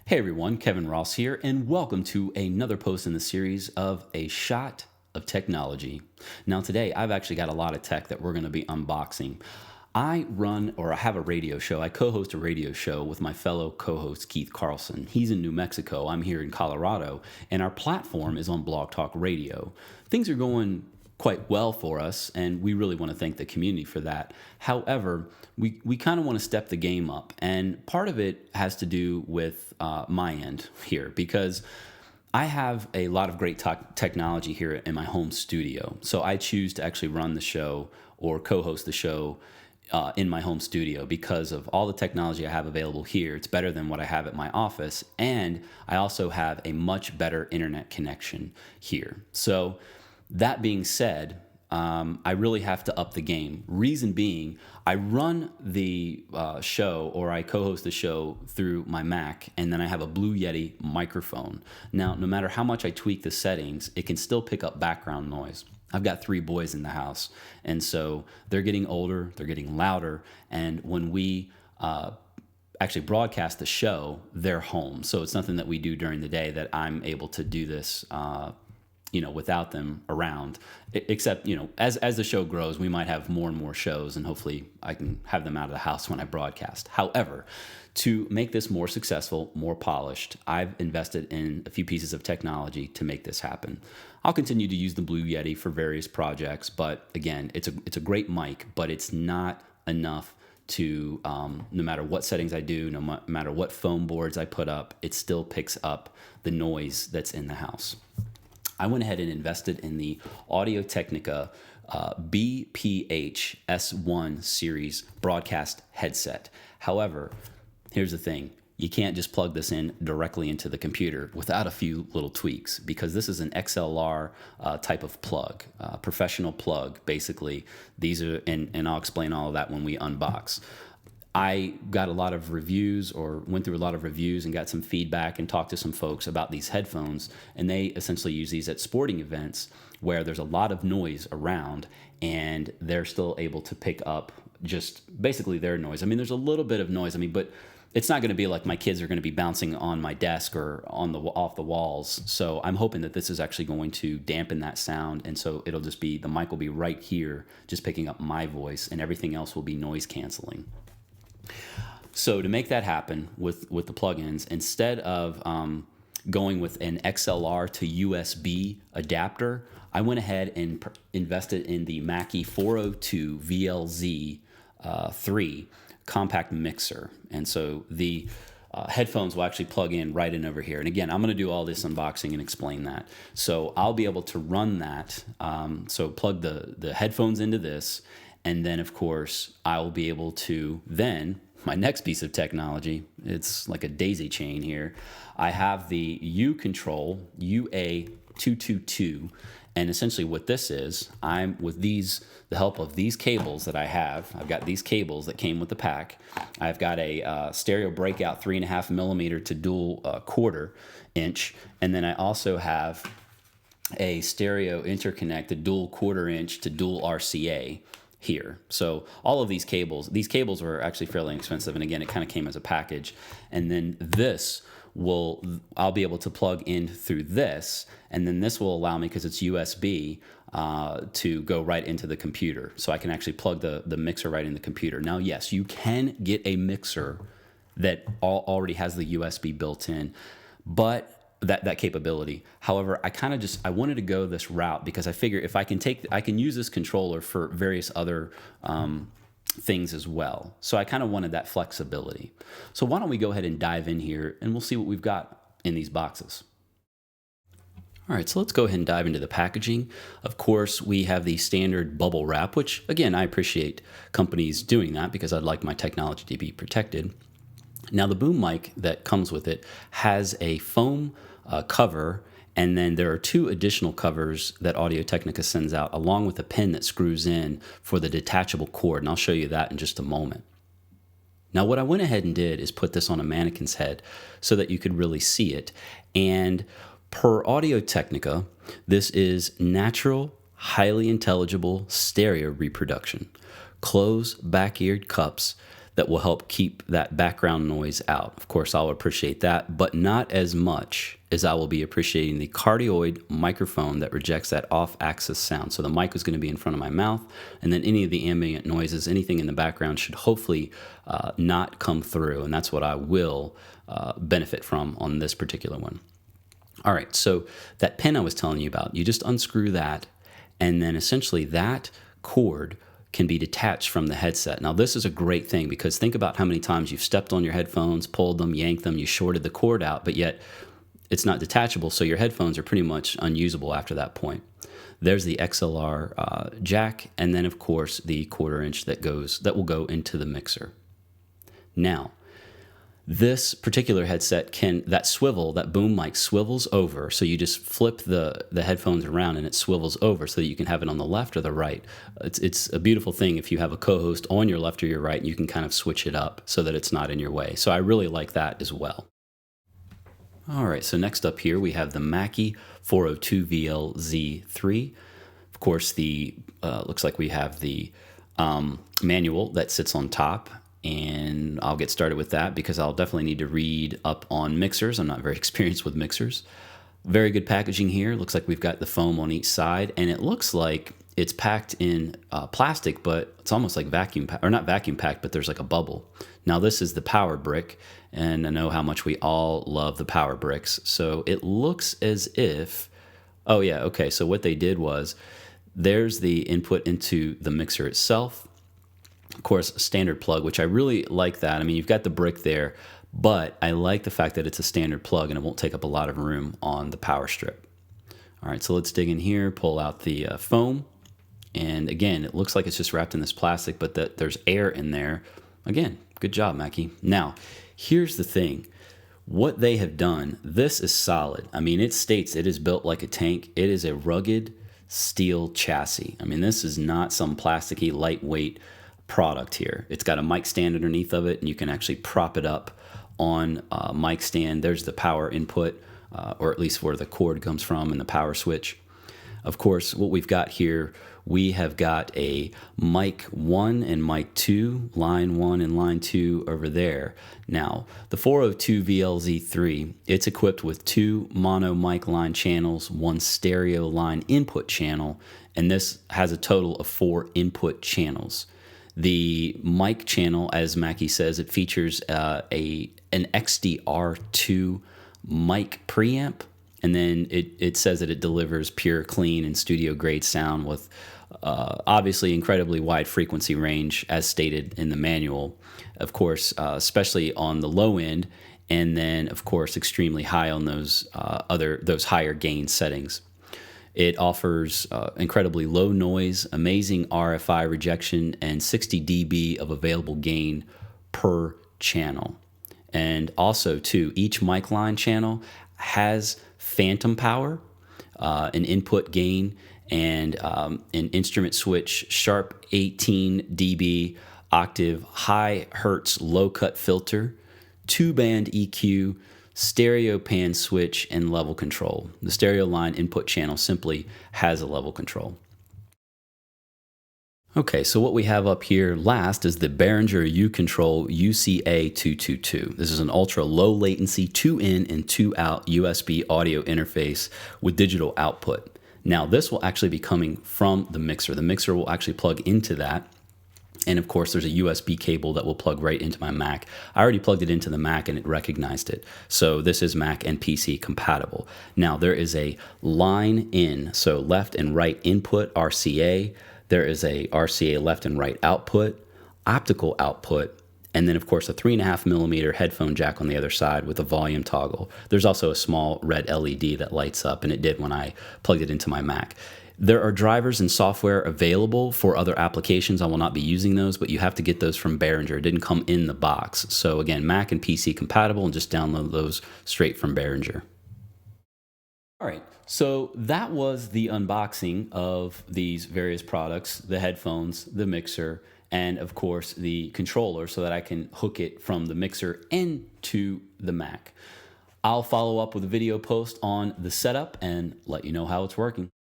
Hey everyone, Kevin Ross here, and welcome to another post in the series of A Shot of Technology. Now, today I've actually got a lot of tech that we're going to be unboxing. I have a radio show. I co host a radio show with my fellow co host Keith Carlson. He's in New Mexico, I'm here in Colorado, and our platform is on Blog Talk Radio. Things are going quite well for us, and we really want to thank the community for that. However, we kind of want to step the game up, and part of it has to do with my end here, because I have a lot of great technology here in my home studio. So I choose to actually run the show or co-host the show in my home studio because of all the technology I have available here. It's better than what I have at my office, and I also have a much better internet connection here. So that being said, I really have to up the game. Reason being, I run the show, or I co-host the show through my Mac, and then I have a Blue Yeti microphone. Now, no matter how much I tweak the settings, it can still pick up background noise. I've got 3 boys in the house, and so they're getting older, they're getting louder, and when we actually broadcast the show, they're home. So it's nothing that we do during the day that I'm able to do this without them around, except, as the show grows, we might have more and more shows, and hopefully I can have them out of the house when I broadcast. However, to make this more successful, more polished, I've invested in a few pieces of technology to make this happen. I'll continue to use the Blue Yeti for various projects, but again, it's a great mic, but it's not enough to, no matter what settings I do, no matter what foam boards I put up, it still picks up the noise that's in the house. I went ahead and invested in the Audio Technica BPH S1 series broadcast headset. However, here's the thing. You can't just plug this in directly into the computer without a few little tweaks, because this is an XLR type of plug, professional plug, basically. These are, and I'll explain all of that when we unbox. I got a lot of reviews, or went through a lot of reviews and got some feedback and talked to some folks about these headphones, and they essentially use these at sporting events where there's a lot of noise around, and they're still able to pick up just basically their noise. I mean, there's a little bit of noise, but it's not going to be like my kids are going to be bouncing on my desk or off the walls. So I'm hoping that this is actually going to dampen that sound, and so it'll just be, the mic will be right here, just picking up my voice, and everything else will be noise canceling. So to make that happen with the plugins, instead of going with an XLR to USB adapter, I went ahead and invested in the Mackie 402-VLZ3 compact mixer. And so the headphones will actually plug in right in over here. And again, I'm going to do all this unboxing and explain that. So I'll be able to run that. So plug the headphones into this. And then, of course, I'll be able to then, my next piece of technology, it's like a daisy chain here. I have the U-Control UA222, and essentially what this is, I'm with the help of these cables that I've got these cables that came with the pack. I've got a stereo breakout 3.5 millimeter to dual 1/4 inch, and then I also have a stereo interconnect, dual 1/4 inch to dual RCA here. So all of these cables were actually fairly expensive, and again, it kind of came as a package. And then I'll be able to plug in through this, and then this will allow me, because it's USB, to go right into the computer. So I can actually plug the mixer right in the computer. Now, yes, you can get a mixer that already has the USB built in, but that capability. However, I wanted to go this route because I figure if I can use this controller for various other things as well. So I kind of wanted that flexibility. So why don't we go ahead and dive in here, and we'll see what we've got in these boxes. All right, so let's go ahead and dive into the packaging. Of course, we have the standard bubble wrap, which again, I appreciate companies doing that because I'd like my technology to be protected. Now, the boom mic that comes with it has a foam cover, and then there are 2 additional covers that Audio Technica sends out, along with a pin that screws in for the detachable cord, and I'll show you that in just a moment. Now, what I went ahead and did is put this on a mannequin's head so that you could really see it, and per Audio Technica, this is natural, highly intelligible stereo reproduction. Close back-eared cups that will help keep that background noise out. Of course, I'll appreciate that, but not as much as I will be appreciating the cardioid microphone that rejects that off-axis sound. So the mic is going to be in front of my mouth, and then any of the ambient noises, anything in the background should hopefully not come through, and that's what I will benefit from on this particular one. All right, so that pin I was telling you about, you just unscrew that, and then essentially that cord can be detached from the headset. Now, this is a great thing because think about how many times you've stepped on your headphones, pulled them, yanked them, you shorted the cord out, but yet it's not detachable, so your headphones are pretty much unusable after that point. There's the XLR jack, and then of course the 1/4 inch that will go into the mixer. Now, this particular headset that boom mic swivels over, so you just flip the headphones around and it swivels over so that you can have it on the left or the right. It's a beautiful thing if you have a co-host on your left or your right, and you can kind of switch it up so that it's not in your way. So I really like that as well. All right, so next up here we have the Mackie 402-VLZ3. Of course, looks like we have the manual that sits on top, and I'll get started with that because I'll definitely need to read up on mixers. I'm not very experienced with mixers. Very good packaging here. Looks like we've got the foam on each side, and it looks like it's packed in plastic, but it's almost like not vacuum packed, but there's like a bubble. Now this is the power brick, and I know how much we all love the power bricks. So it looks as if, oh yeah, okay. So what they did was, there's the input into the mixer itself. Of course, standard plug, which I really like that. I mean, you've got the brick there, but I like the fact that it's a standard plug and it won't take up a lot of room on the power strip. All right, so let's dig in here, pull out the foam. And again, it looks like it's just wrapped in this plastic, but there's air in there. Again, good job, Mackie. Now, here's the thing. What they have done, this is solid. I mean, it states it is built like a tank. It is a rugged steel chassis. I mean, this is not some plasticky, lightweight product here. It's got a mic stand underneath of it, and you can actually prop it up on a mic stand. There's the power input, or at least where the cord comes from, and the power switch. Of course, what we've got here, we have got a mic 1 and mic 2, line 1 and line 2 over there. Now, the 402-VLZ3, it's equipped with 2 mono mic line channels, 1 stereo line input channel, and this has a total of 4 input channels. The mic channel, as Mackie says, it features an XDR2 mic preamp, and then it says that it delivers pure, clean, and studio-grade sound with obviously incredibly wide frequency range, as stated in the manual. Of course, especially on the low end, and then of course extremely high on those higher gain settings. It offers incredibly low noise, amazing RFI rejection, and 60 dB of available gain per channel. And also, too, each mic line channel has phantom power, an input gain, and an instrument switch, sharp 18 dB octave high hertz low cut filter, 2-band EQ, stereo pan switch, and level control. The stereo line input channel simply has a level control. Okay, so what we have up here last is the Behringer U-Control UCA222. This is an ultra low latency 2-in and 2-out USB audio interface with digital output. Now, this will actually be coming from the mixer. The mixer will actually plug into that. And of course, there's a USB cable that will plug right into my Mac. I already plugged it into the Mac and it recognized it. So this is Mac and PC compatible. Now, there is a line in, so left and right input RCA. There is a RCA left and right output, optical output, and then of course a 3.5mm headphone jack on the other side with a volume toggle. There's also a small red LED that lights up, and it did when I plugged it into my Mac. There are drivers and software available for other applications. I will not be using those, but you have to get those from Behringer. It didn't come in the box. So again, Mac and PC compatible, and just download those straight from Behringer. All right, so that was the unboxing of these various products, the headphones, the mixer, and of course the controller, so that I can hook it from the mixer into the Mac. I'll follow up with a video post on the setup and let you know how it's working.